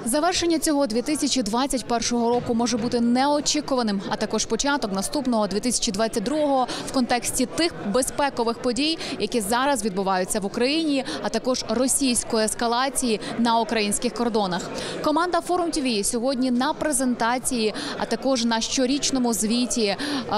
Завершення цього 2021 року може бути неочікуваним, а також початок наступного 2022 в контексті тих безпекових подій, які зараз відбуваються в Україні, а також російської ескалації на українських кордонах. Команда Forum TV сьогодні на презентації, а також на щорічному звіті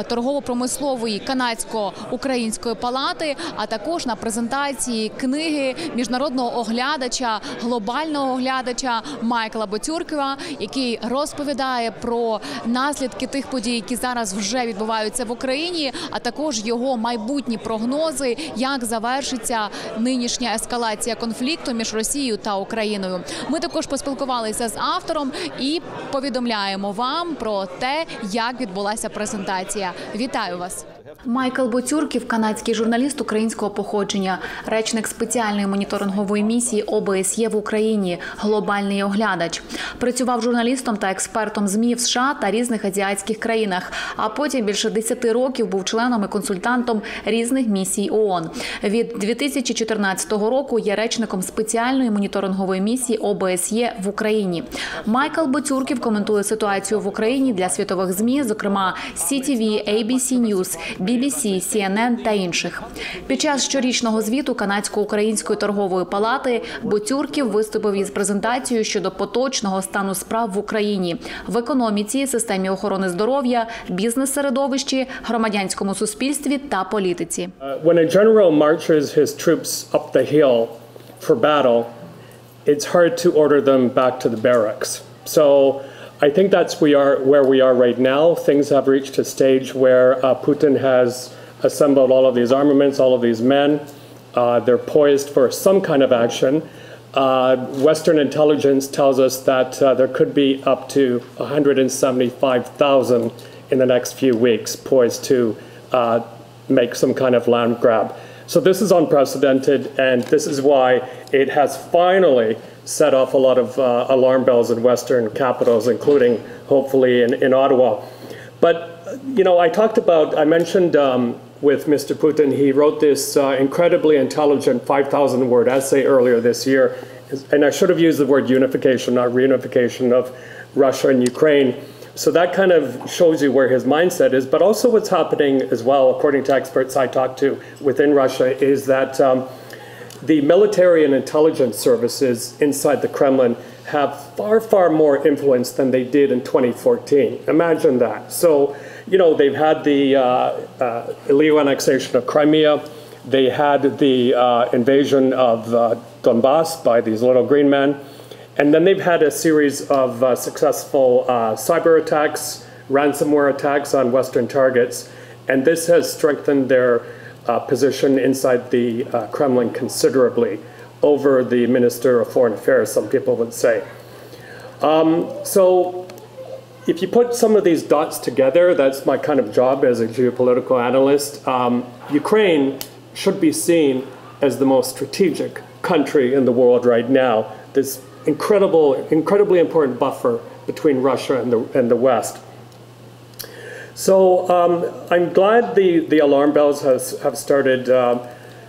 торгово-промислової канадсько-української палати, а також на презентації книги міжнародного оглядача, глобального оглядача Майкла Bociurkiwa, який розповідає про наслідки тих подій, які зараз вже відбуваються в Україні, а також його майбутні прогнози, як завершиться нинішня ескалація конфлікту між Росією та Україною. Ми також поспілкувалися з автором і повідомляємо вам про те, як відбулася презентація. Вітаю вас! Майкл Bociurkiw – канадський журналіст українського походження, речник спеціальної моніторингової місії ОБСЄ в Україні, глобальний оглядач. Працював журналістом та експертом ЗМІ в США та різних азіатських країнах, а потім більше 10 років був членом і консультантом різних місій ООН. Від 2014 року є речником спеціальної моніторингової місії ОБСЄ в Україні. Майкл Bociurkiw коментує ситуацію в Україні для світових ЗМІ, зокрема CTV, ABC News, BBC, CNN та інших. Під час щорічного звіту Канадсько-української торгової палати Bociurkiw виступив із презентацією щодо поточного стану справ в Україні, в економіці, системі охорони здоров'я, бізнес-середовищі, громадянському суспільстві та політиці. When a general marches his troops up the hill for battle, it's hard to order them back to the barracks. So I think that's where we are right now. Things have reached a stage where Putin has assembled all of these armaments, all of these men. They're poised for some kind of action. Western intelligence tells us that there could be up to 175,000 in the next few weeks poised to make some kind of land grab. So this is unprecedented, and this is why it has finally set off a lot of alarm bells in Western capitals, including hopefully in Ottawa. But, you know, I mentioned with Mr. Putin, he wrote this incredibly intelligent 5,000-word essay earlier this year. And I should have used the word unification, not reunification of Russia and Ukraine. So that kind of shows you where his mindset is. But also what's happening as well, according to experts I talked to within Russia, is that the military and intelligence services inside the Kremlin have far, far more influence than they did in 2014. Imagine that. So, you know, they've had the illegal annexation of Crimea. They had the invasion of Donbass by these little green men. And then they've had a series of successful cyber attacks, ransomware attacks on Western targets. And this has strengthened their position inside the Kremlin considerably over the Minister of Foreign Affairs, some people would say. So if you put some of these dots together, that's my kind of job as a geopolitical analyst. Ukraine should be seen as the most strategic country in the world right now. This incredibly important buffer between Russia and the West. So I'm glad the alarm bells have started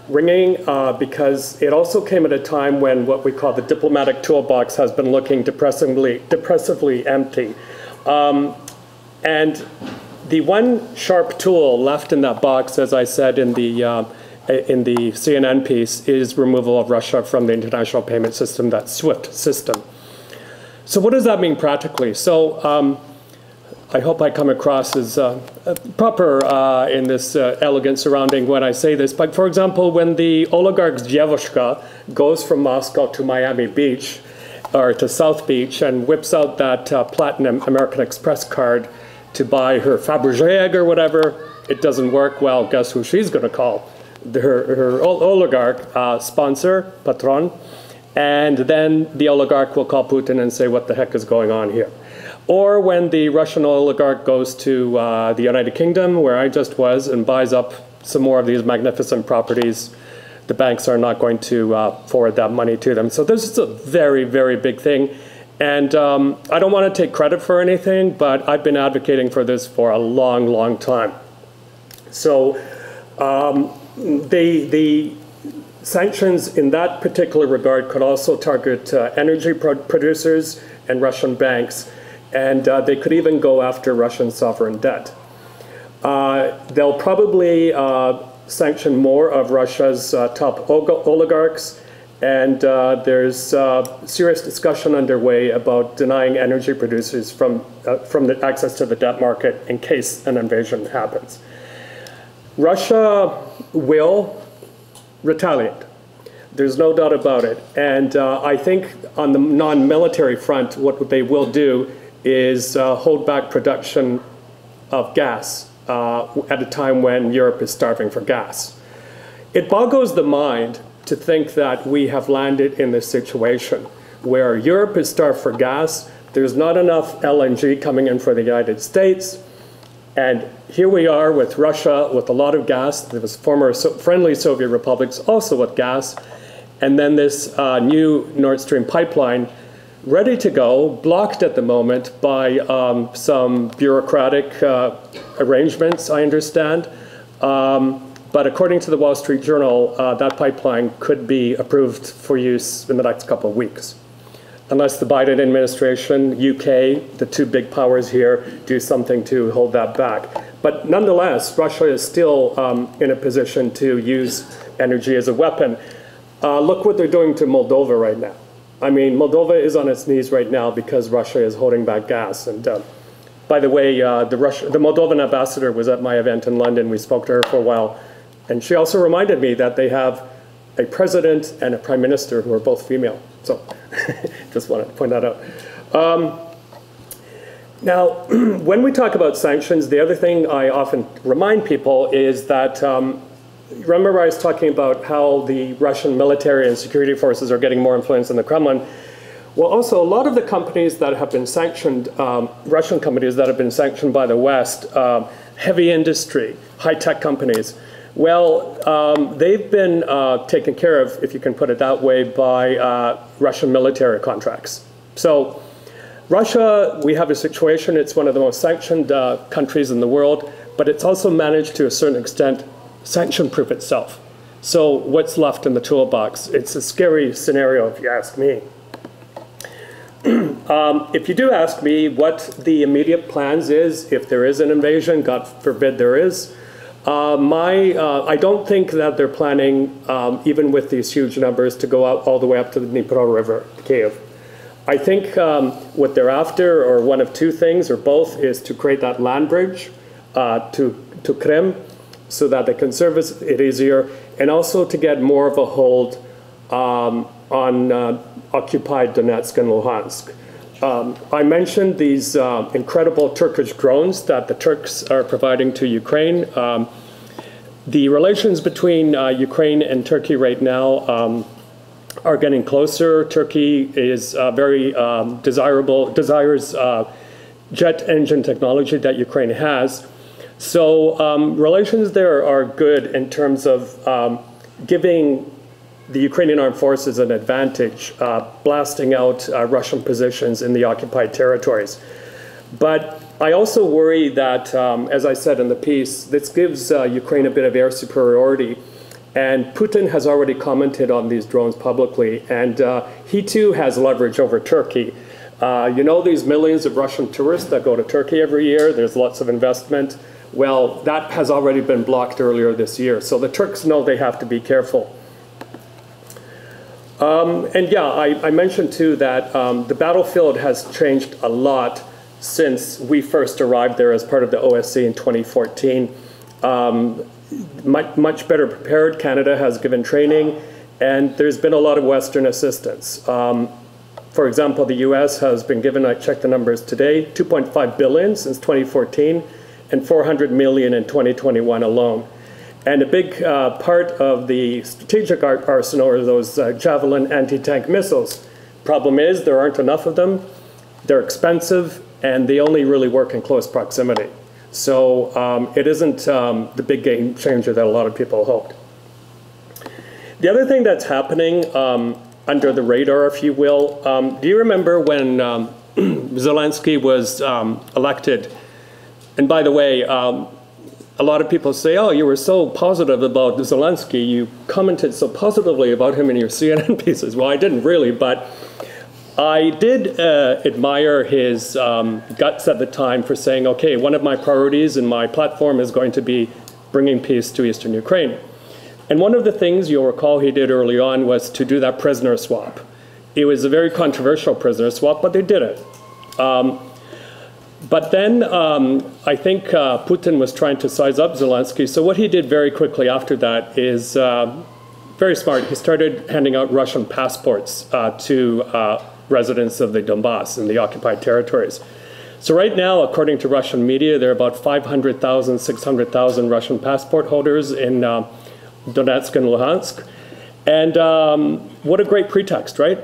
ringing because it also came at a time when what we call the diplomatic toolbox has been looking depressively empty. And the one sharp tool left in that box, as I said in the CNN piece, is removal of Russia from the international payment system, that SWIFT system. So what does that mean practically? So I hope I come across as proper in this elegant surrounding when I say this. But for example, when the oligarch's Devoshka goes from Moscow to Miami Beach or to South Beach and whips out that platinum American Express card to buy her Fabergé or whatever, it doesn't work. Well, guess who she's going to call? Her oligarch sponsor, patron. And then the oligarch will call Putin and say, what the heck is going on here? Or when the Russian oligarch goes to the United Kingdom, where I just was, and buys up some more of these magnificent properties, the banks are not going to forward that money to them. So this is a very, very big thing. And I don't want to take credit for anything, but I've been advocating for this for a long, long time. So Sanctions in that particular regard could also target energy producers and Russian banks, and they could even go after Russian sovereign debt. They'll probably sanction more of Russia's top oligarchs, and there's serious discussion underway about denying energy producers from the access to the debt market in case an invasion happens. Russia will retaliate. There's no doubt about it. And I think on the non-military front, what they will do is hold back production of gas at a time when Europe is starving for gas. It boggles the mind to think that we have landed in this situation where Europe is starved for gas, there's not enough LNG coming in for the United States, and here we are with Russia with a lot of gas. There was former friendly Soviet republics also with gas, and then this new Nord Stream pipeline ready to go, blocked at the moment by some bureaucratic arrangements, I understand. But according to the Wall Street Journal, that pipeline could be approved for use in the next couple of weeks, unless the Biden administration, UK, the two big powers here, do something to hold that back. But nonetheless, Russia is still in a position to use energy as a weapon. Look what they're doing to Moldova right now. I mean, Moldova is on its knees right now because Russia is holding back gas. And by the way, the Moldovan ambassador was at my event in London. We spoke to her for a while. And she also reminded me that they have a president and a prime minister who are both female. So just want to point that out. Now, when we talk about sanctions, the other thing I often remind people is that, remember I was talking about how the Russian military and security forces are getting more influence in the Kremlin. Well, also, a lot of the companies that have been sanctioned, Russian companies that have been sanctioned by the West, heavy industry, high-tech companies, well, they've been taken care of, if you can put it that way, by Russian military contracts. So Russia, we have a situation, it's one of the most sanctioned countries in the world, but it's also managed to a certain extent sanction-proof itself. So what's left in the toolbox? It's a scary scenario, if you ask me. If you do ask me what the immediate plans is, if there is an invasion, God forbid there is, I don't think that they're planning, even with these huge numbers, to go out all the way up to the Dnipro River, Kiev. I think what they're after, or one of two things, or both, is to create that land bridge to Crimea, so that they can service it easier, and also to get more of a hold on occupied Donetsk and Luhansk. I mentioned these incredible Turkish drones that the Turks are providing to Ukraine. The relations between Ukraine and Turkey right now are getting closer. Turkey is desires jet engine technology that Ukraine has. So relations there are good in terms of giving the Ukrainian armed forces an advantage, blasting out Russian positions in the occupied territories. But I also worry that, as I said in the piece, this gives Ukraine a bit of air superiority. And Putin has already commented on these drones publicly, and he too has leverage over Turkey. You know these millions of Russian tourists that go to Turkey every year, there's lots of investment. Well, that has already been blocked earlier this year. So the Turks know they have to be careful. And yeah, I mentioned too that the battlefield has changed a lot since we first arrived there as part of the OSCE in 2014. Much better prepared. Canada has given training, and there's been a lot of Western assistance. For example, the US has been given, I checked the numbers today, $2.5 billion since 2014, and $400 million in 2021 alone. And a big part of the strategic arsenal are those Javelin anti-tank missiles. Problem is, there aren't enough of them, they're expensive, and they only really work in close proximity. So it isn't the big game changer that a lot of people hoped. The other thing that's happening under the radar, if you will, do you remember when Zelensky was elected? And by the way, a lot of people say, oh, you were so positive about Zelensky, you commented so positively about him in your CNN pieces. Well, I didn't really, but I did admire his guts at the time for saying, okay, one of my priorities in my platform is going to be bringing peace to eastern Ukraine. And one of the things you'll recall he did early on was to do that prisoner swap. It was a very controversial prisoner swap, but they did it. But then I think Putin was trying to size up Zelensky. So what he did very quickly after that is very smart. He started handing out Russian passports to residents of the Donbass in the occupied territories. So right now, according to Russian media, there are about 500,000, 600,000 Russian passport holders in Donetsk and Luhansk. And what a great pretext, right?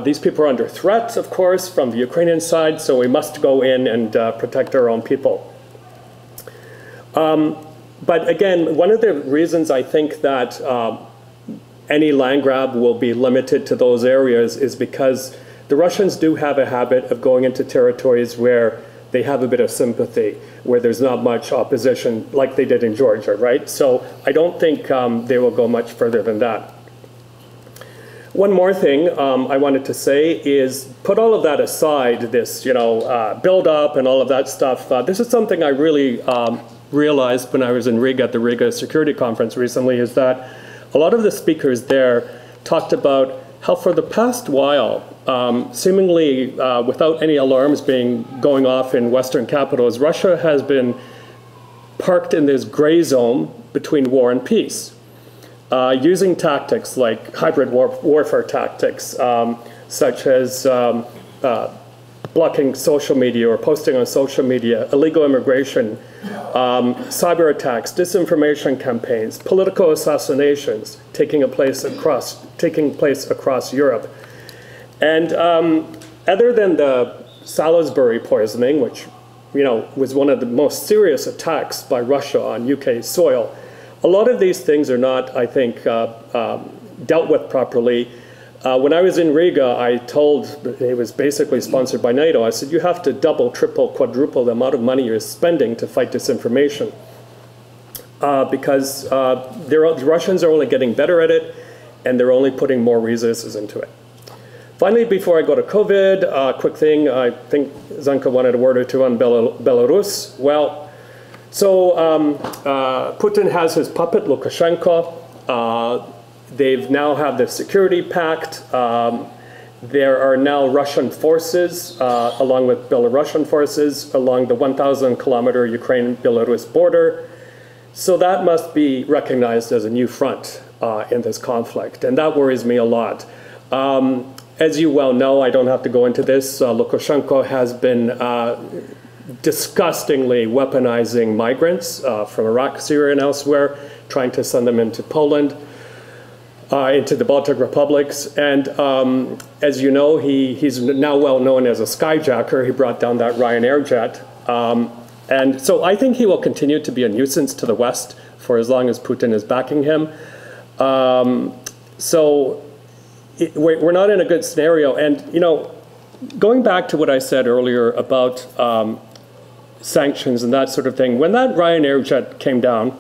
These people are under threat, of course, from the Ukrainian side, so we must go in and protect our own people. But again, one of the reasons I think that any land grab will be limited to those areas is because the Russians do have a habit of going into territories where they have a bit of sympathy, where there's not much opposition, like they did in Georgia, right? So I don't think they will go much further than that. One more thing I wanted to say is put all of that aside, this build up and all of that stuff. This is something I really realized when I was in Riga at the Riga Security Conference recently, is that a lot of the speakers there talked about how for the past while, seemingly without any alarms going off in Western capitals, Russia has been parked in this gray zone between war and peace. Using tactics like hybrid warfare tactics, such as blocking social media or posting on social media, illegal immigration, cyber attacks, disinformation campaigns, political assassinations taking place across Europe. And other than the Salisbury poisoning, which was one of the most serious attacks by Russia on UK soil, a lot of these things are not, I think, dealt with properly. When I was in Riga, I told, it was basically sponsored by NATO, I said, you have to double, triple, quadruple the amount of money you're spending to fight disinformation. Because the Russians are only getting better at it, and they're only putting more resources into it. Finally, before I go to COVID, quick thing, I think Zanka wanted a word or two on Belarus. Well, so Putin has his puppet, Lukashenko. They've now have the security pact. There are now Russian forces, along with Belarusian forces, along the 1,000-kilometer Ukraine-Belarus border. So that must be recognized as a new front in this conflict, and that worries me a lot. As you well know, I don't have to go into this, Lukashenko has been disgustingly weaponizing migrants from Iraq, Syria, and elsewhere, trying to send them into Poland, into the Baltic republics. And as you know, he's now well known as a skyjacker. He brought down that Ryanair jet. And so I think he will continue to be a nuisance to the West for as long as Putin is backing him. We're not in a good scenario. And, going back to what I said earlier about sanctions and that sort of thing, when that Ryanair jet came down,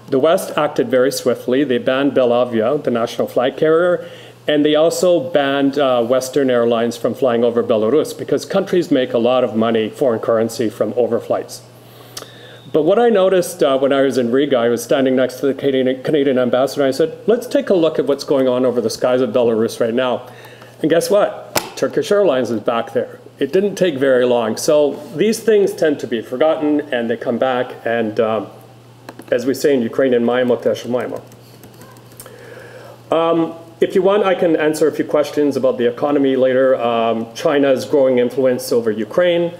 the West acted very swiftly. They banned Belavia, the national flag carrier, and they also banned Western airlines from flying over Belarus because countries make a lot of money, foreign currency, from overflights. But what I noticed when I was in Riga, I was standing next to the Canadian ambassador, and I said, let's take a look at what's going on over the skies of Belarus right now. And guess what? Turkish Airlines is back there. It didn't take very long. So these things tend to be forgotten, and they come back, and as we say in Ukrainian, maємо те, що маємо. If you want, I can answer a few questions about the economy later. China's growing influence over Ukraine,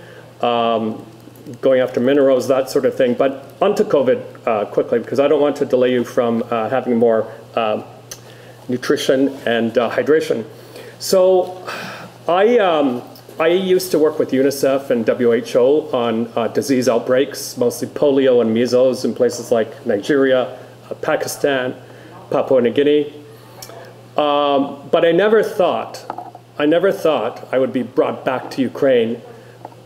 going after minerals, that sort of thing. But onto COVID quickly, because I don't want to delay you from having more nutrition and hydration. So I used to work with UNICEF and WHO on disease outbreaks, mostly polio and measles in places like Nigeria, Pakistan, Papua New Guinea. But I never thought I would be brought back to Ukraine,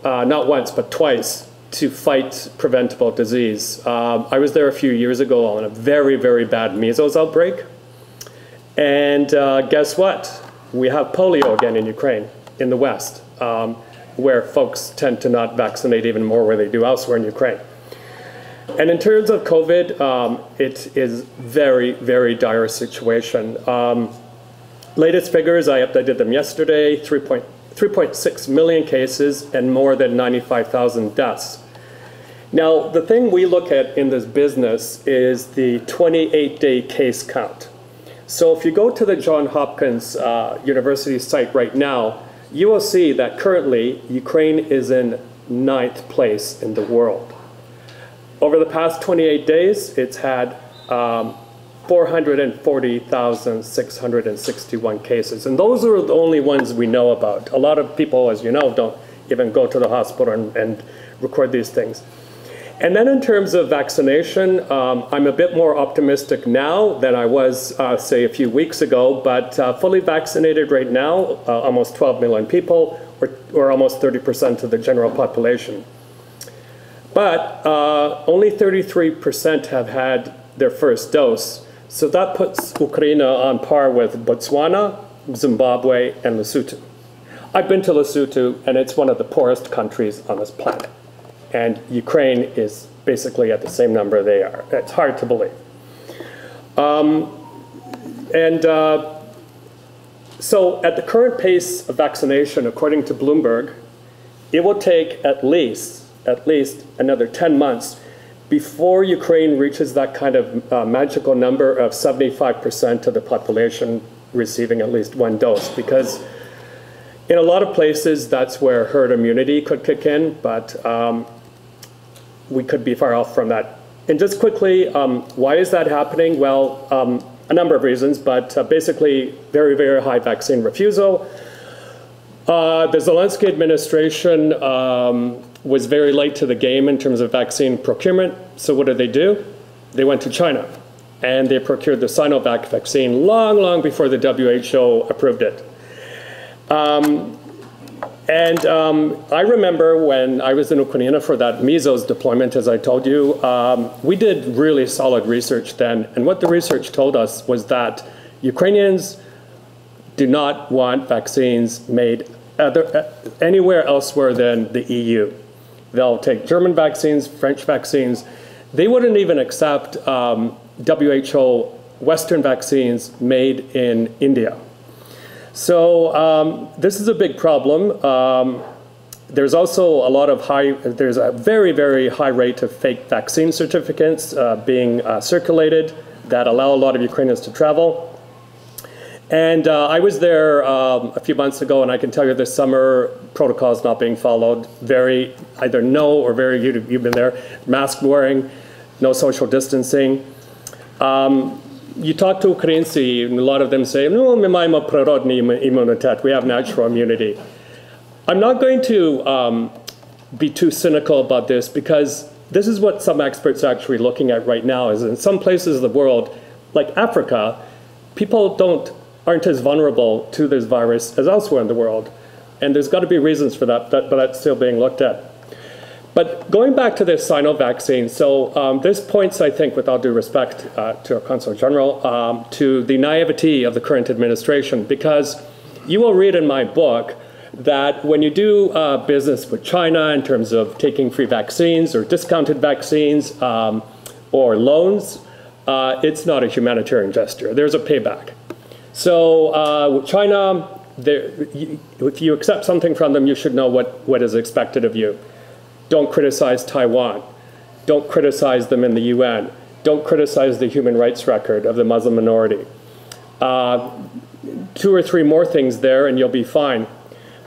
not once, but twice, to fight preventable disease. I was there a few years ago on a very, very bad measles outbreak. And guess what? We have polio again in Ukraine, in the West, where folks tend to not vaccinate even more where they do elsewhere in Ukraine. And in terms of COVID, it is very, very dire situation. Latest figures, I updated them yesterday, 3.6 million cases and more than 95,000 deaths. Now, the thing we look at in this business is the 28-day case count. So if you go to the Johns Hopkins University site right now, you will see that currently Ukraine is in 9th place in the world. Over the past 28 days, it's had 440,661 cases. And those are the only ones we know about. A lot of people, as you know, don't even go to the hospital and record these things. And then in terms of vaccination, I'm a bit more optimistic now than I was, say, a few weeks ago. But fully vaccinated right now, almost 12 million people, or almost 30% of the general population. But only 33% have had their first dose. So that puts Ukraine on par with Botswana, Zimbabwe, and Lesotho. I've been to Lesotho, and it's one of the poorest countries on this planet. And Ukraine is basically at the same number they are. It's hard to believe. So at the current pace of vaccination, according to Bloomberg, it will take at least another 10 months before Ukraine reaches that kind of magical number of 75% of the population receiving at least one dose. Because in a lot of places, that's where herd immunity could kick in, but we could be far off from that. And just quickly, why is that happening? Well, a number of reasons, but basically very, very high vaccine refusal. The Zelensky administration was very late to the game in terms of vaccine procurement. So what did they do? They went to China, and they procured the Sinovac vaccine long, long before the WHO approved it. I remember when I was in Ukraine for that measles deployment, as I told you, we did really solid research then. And what the research told us was that Ukrainians do not want vaccines made anywhere elsewhere than the EU. They'll take German vaccines, French vaccines. They wouldn't even accept WHO Western vaccines made in India. So this is a big problem. There's also there's a very, very high rate of fake vaccine certificates being circulated that allow a lot of Ukrainians to travel. And I was there a few months ago, and I can tell you this summer, protocols not being followed. Either no or you've been there, mask wearing, no social distancing. You talk to Ukrainci, and a lot of them say, no, my маємо природний імунітет, we have natural immunity. I'm not going to be too cynical about this, because this is what some experts are actually looking at right now, is in some places of the world, like Africa, people aren't as vulnerable to this virus as elsewhere in the world. And there's got to be reasons for that, but that's still being looked at. But going back to this Sino vaccine, so this points, I think, with all due respect to our Consul General, to the naivety of the current administration, because you will read in my book that when you do business with China in terms of taking free vaccines or discounted vaccines or loans, it's not a humanitarian gesture. There's a payback. So with China, if you accept something from them, you should know what is expected of you. Don't criticize Taiwan. Don't criticize them in the UN. Don't criticize the human rights record of the Muslim minority. 2 or 3 more things there, and you'll be fine.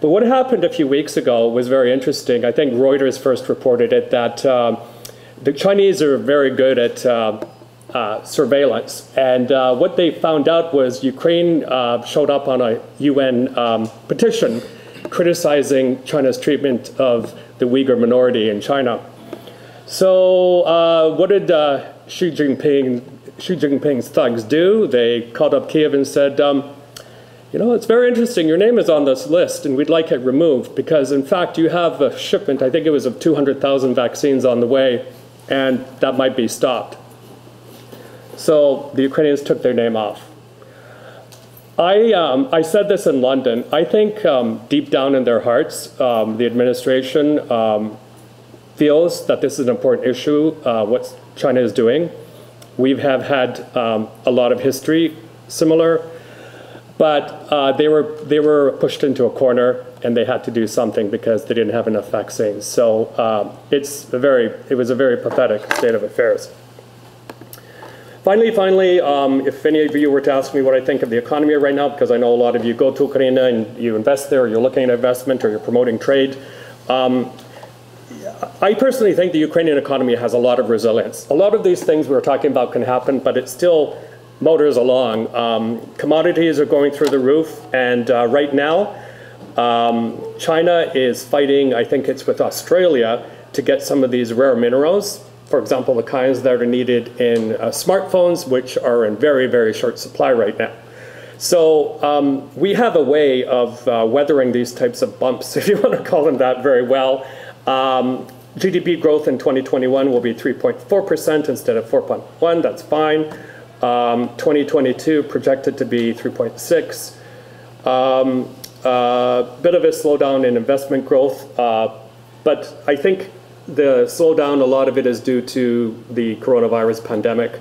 But what happened a few weeks ago was very interesting. I think Reuters first reported it, that the Chinese are very good at surveillance. And what they found out was Ukraine showed up on a UN petition criticizing China's treatment of the Uyghur minority in China. So what did Xi Jinping's thugs do? They called up Kiev and said, you know, it's very interesting. Your name is on this list, and we'd like it removed because, in fact, you have a shipment, I think it was of 200,000 vaccines on the way, and that might be stopped. So the Ukrainians took their name off. I said this in London. I think deep down in their hearts, the administration feels that this is an important issue, what China is doing. We have had a lot of history similar, but they were pushed into a corner and they had to do something because they didn't have enough vaccines. So it was a very pathetic state of affairs. Finally, if any of you were to ask me what I think of the economy right now, because I know a lot of you go to Ukraine and you invest there, or you're looking at investment, or you're promoting trade, I personally think the Ukrainian economy has a lot of resilience. A lot of these things we were talking about can happen, but it still motors along. Commodities are going through the roof, and right now, China is fighting, I think it's with Australia, to get some of these rare minerals. For example, the kinds that are needed in smartphones, which are in very, very short supply right now. So we have a way of weathering these types of bumps, if you want to call them that, very well. GDP growth in 2021 will be 3.4% instead of 4.1. That's fine. 2022 projected to be 3.6. Bit of a slowdown in investment growth, but I think the slowdown, a lot of it is due to the coronavirus pandemic.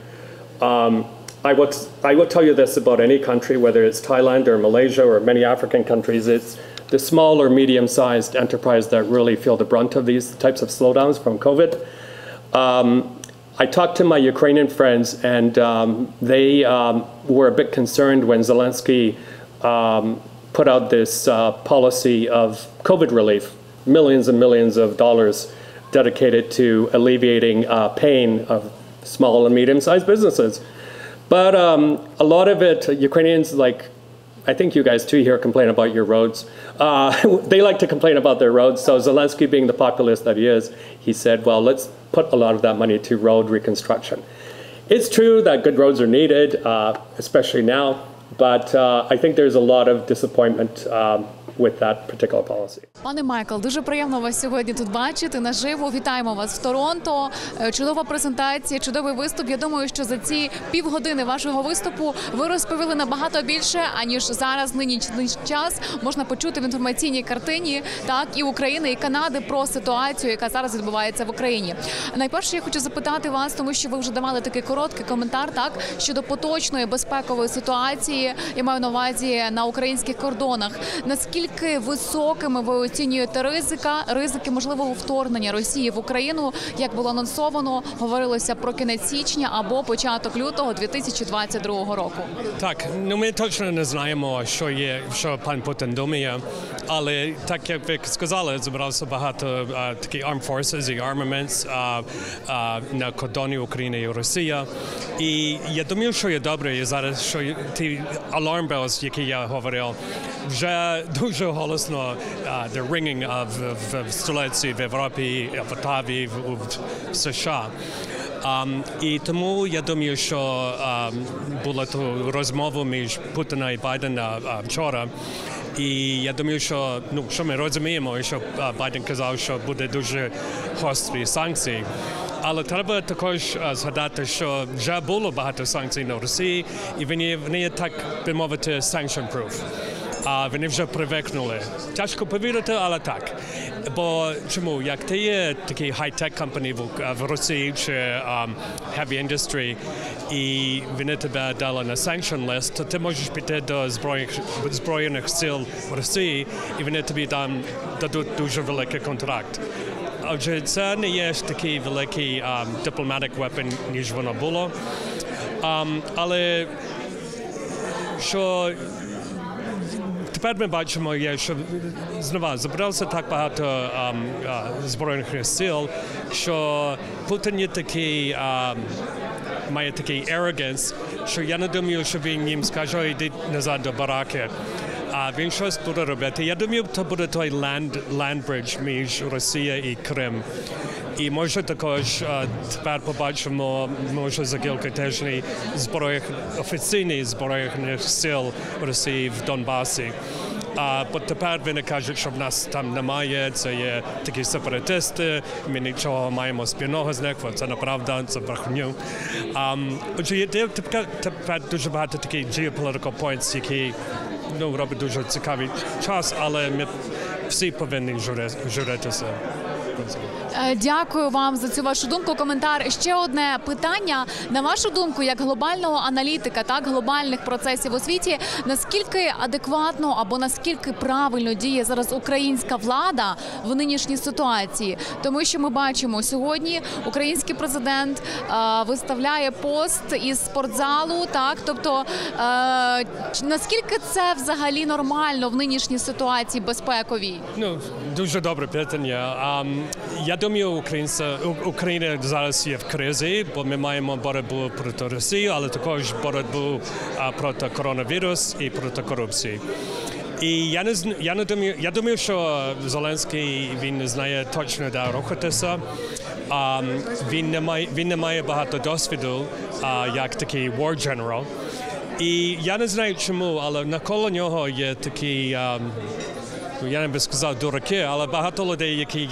I would tell you this about any country, whether it's Thailand or Malaysia or many African countries, it's the small or medium-sized enterprise that really feel the brunt of these types of slowdowns from COVID. I talked to my Ukrainian friends, and they were a bit concerned when Zelensky put out this policy of COVID relief, millions and millions of dollars dedicated to alleviating pain of small and medium-sized businesses. But a lot of it, Ukrainians, like, I think you guys too here complain about your roads. They like to complain about their roads. So Zelensky, being the populist that he is, he said, well, let's put a lot of that money to road reconstruction. It's true that good roads are needed, especially now, but I think there's a lot of disappointment with that particular policy. Пане Майкл, дуже приємно вас сьогодні тут бачити наживо. Вітаємо вас в Торонто. Чудова презентація, чудовий виступ. Я думаю, що за ці півгодини вашого виступу ви розповіли набагато більше, аніж зараз нинішній час можна почути в інформаційній картині, так, і України, і Канади про ситуацію, яка зараз відбувається в Україні. Найперше, я хочу запитати вас, тому що ви вже давали такий короткий коментар, так, щодо поточної безпекової ситуації, я маю на увазі на українських кордонах. Наскільки високими ви оцінюєте ризики можливого вторгнення Росії в Україну, як було анонсовано, говорилося про кінець січня або початок лютого 2022 року? Так, ми точно не знаємо, що пан Путін думає, але так, як ви сказали, зібрався багато таких armed forces і armaments на кордоні України і Росії. І я думаю, що є добре, і зараз, що ті alarm bells, які я говорив, вже дуже голосно the ringing в столиці, в Європі, в Оттаві, в США. І тому я думаю, що була ту розмова між Путіна і Байдена вчора. І я думаю, що ми розуміємо, що Байден казав, що буде дуже гострі санкції. Але треба також згадати, що вже було багато санкцій на Росії, і вони є, так би мовити, sanction-proof. Вони вже привикнули. Тяжко повірити, але так. Бо чому? Як ти є такі high-tech компанії в Росії чи heavy industry, і вони тебе дали на sanction list, то ти можеш піти до збройних сил Росії, і вони тобі дадуть дуже великий контракт. Отже, це не є такий великий diplomatic weapon, ніж воно було. Але що тепер ми бачимо, що знову забрався так багато збройних сил, що Путін є такий, має такий arrogance, що я не думаю, що він їм скаже, йдіть назад до бараки. він щось буде робити. Я думаю, це буде той лендбридж між Росією і Крим. І може також тепер побачимо, може за кілька тижнів, офіційні збройних сил Росії в Донбасі. Бо тепер вони кажуть, що в нас там немає, це є такі сепаратисти, ми нічого маємо спільного з них, це неправда, це брехню. Отже, є тепер дуже багато таких geopolitical points, які робить дуже цікавий час, але ми всі повинні журитися. Дякую вам за цю вашу думку, коментар. Ще одне питання. На вашу думку, як глобального аналітика, так, глобальних процесів у світі, наскільки адекватно або наскільки правильно діє зараз українська влада в нинішній ситуації? Тому що ми бачимо, сьогодні український президент виставляє пост із спортзалу, так, тобто наскільки це взагалі нормально в нинішній ситуації безпековій? Дуже добре питання. Я думаю, Україна зараз є в кризі, бо ми маємо боротьбу проти Росії, але також боротьбу проти коронавірусу і проти корупції. І я думаю, що Зеленський, він не знає точно, де рухатися. Він не має багато досвіду, як такий war general. І я не знаю чому, але навколо нього є такі, я не би сказав дураки, але багато людей, які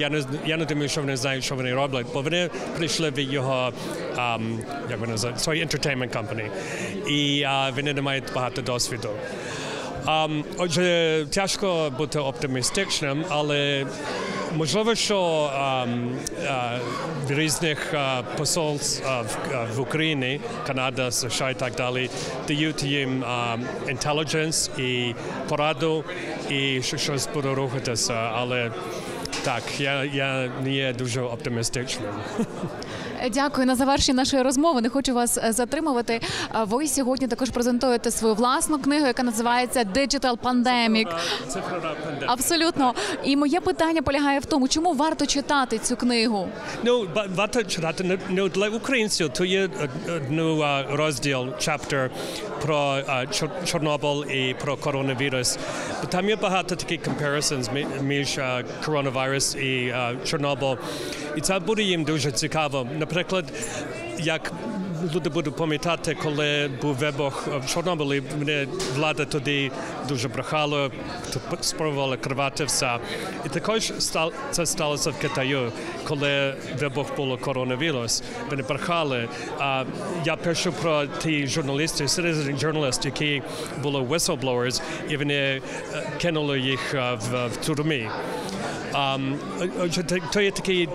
я не думаю, що вони знають, що вони роблять, бо вони прийшли від його, як вони називають, свої entertainment company, і вони не мають багато досвіду. Отже, тяжко бути оптимістичним, але можливо, що в різних посольств в Україні, Канада, США і так далі, дають їм інтелідженс і пораду, і щось буде рухатися, але так, я не є дуже оптимістичним. Дякую. На завершення нашої розмови, не хочу вас затримувати. Ви сьогодні також презентуєте свою власну книгу, яка називається «Digital Pandemic». Цифрова пандемія. Абсолютно. І моє питання полягає в тому, чому варто читати цю книгу? Варто читати для українців. То є розділ, chapter про Чорнобиль і про коронавірус. Там є багато таких comparisons між коронавірус і Чорнобиль. І це буде їм дуже цікаво. Наприклад, як люди будуть пам'ятати, коли був вибух в Чорнобилі, влада тоді дуже брехала, спробувала кривати все. І також це сталося в Китаю, коли вибух було коронавірус. Вони брехали. Я пишу про ті журналісти, citizen journalists, які були whistleblowers, і вони кинули їх в тюрмі. То є такі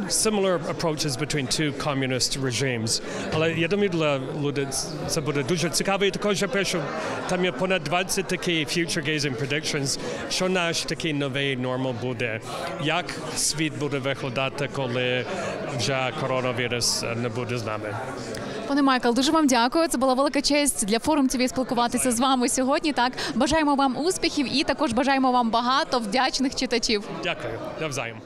similar approaches between two communist regimes. Але я думаю, для людей це буде дуже цікаво. І також я пишу, там є понад 20 такі future-gazing predictions, що наш такий новий нормал буде. Як світ буде виглядати, коли вже коронавірус не буде з нами. Пане Майкл, дуже вам дякую. Це була велика честь для Форум ТВ спілкуватися з вами сьогодні. Так, бажаємо вам успіхів і також бажаємо вам багато вдячних читачів. Дякую. Навзаєм.